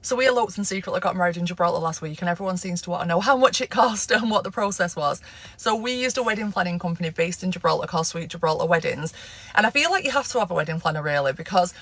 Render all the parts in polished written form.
So we eloped and secretly got married in Gibraltar last week, and everyone seems to want to know how much it cost and what the process was. So we used a wedding planning company based in Gibraltar called Sweet Gibraltar Weddings. And I feel like you have to have a wedding planner really, because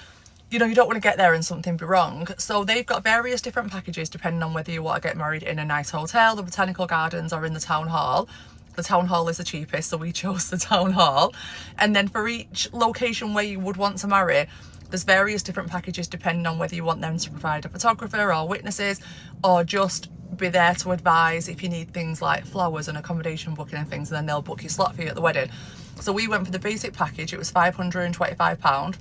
you know, you don't want to get there and something be wrong. So they've got various different packages depending on whether you want to get married in a nice hotel, the botanical gardens, or in the town hall. The town hall is the cheapest, so we chose the town hall. And then for each location where you would want to marry, there's various different packages depending on whether you want them to provide a photographer or witnesses, or just be there to advise if you need things like flowers and accommodation booking and things, and then they'll book your slot for you at the wedding. So we went for the basic package. It was £525.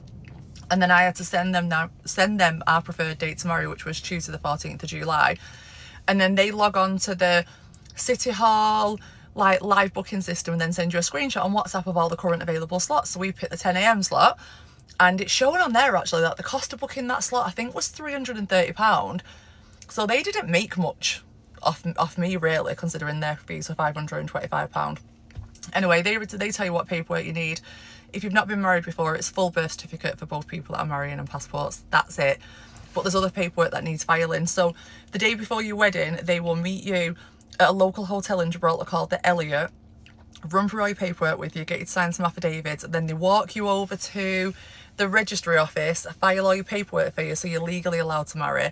And then I had to send them our preferred date to marry, which was Tuesday the 14th of July. And then they log on to the City Hall like live booking system and then send you a screenshot on WhatsApp of all the current available slots. So we picked the 10 AM slot, and it's showing on there actually that the cost of booking that slot I think was £330. So they didn't make much off me really, considering their fees were £525. Anyway, they tell you what paperwork you need. If you've not been married before, it's full birth certificate for both people that are marrying and passports. That's it. But there's other paperwork that needs filing. So the day before your wedding, they will meet you at a local hotel in Gibraltar called the Elliot, run through all your paperwork with you, get you to sign some affidavits, then they walk you over to the registry office, file all your paperwork for you so you're legally allowed to marry,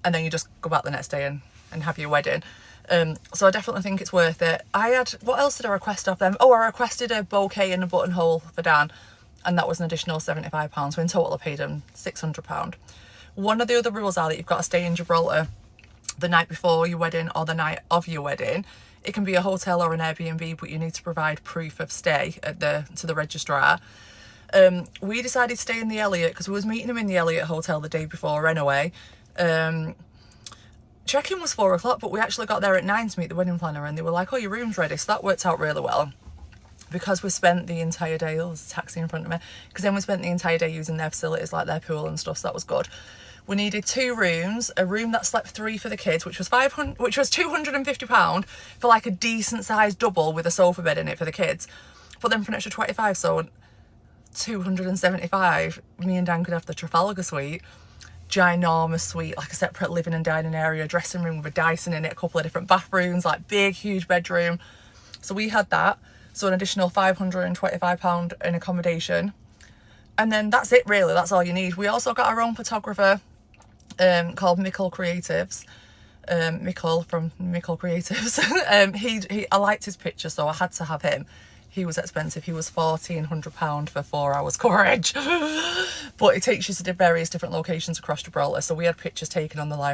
and then you just go back the next day and have your wedding. So I definitely think it's worth it. What else did I request of them? Oh, I requested a bouquet and a buttonhole for Dan, and that was an additional £75. So in total I paid him £600. One of the other rules are that you've got to stay in Gibraltar the night before your wedding or the night of your wedding. It can be a hotel or an Airbnb, but you need to provide proof of stay to the registrar. We decided to stay in the Elliot because we was meeting him in the Elliot hotel the day before anyway. Check-in was 4 o'clock, but we actually got there at 9 to meet the wedding planner, and they were like, oh, your room's ready. So that worked out really well, because we spent the entire day, oh, there's a taxi in front of me, because then we spent the entire day using their facilities like their pool and stuff, so that was good. We needed 2 rooms, a room that slept 3 for the kids, which was £250 for like a decent sized double with a sofa bed in it for the kids. But then for an extra 25, so 275, me and Dan could have the Trafalgar suite. Ginormous suite, like a separate living and dining area, dressing room with a Dyson in it, a couple of different bathrooms, like big huge bedroom. So we had that, so an additional £525 in accommodation, and then that's it really. That's all you need. We also got our own photographer called Mickle Creatives, Mickle from Mickle Creatives. I liked his picture, so I had to have him. He was expensive. He was £1,400 for 4 hours coverage. But it takes you to various different locations across Gibraltar. So we had pictures taken on the live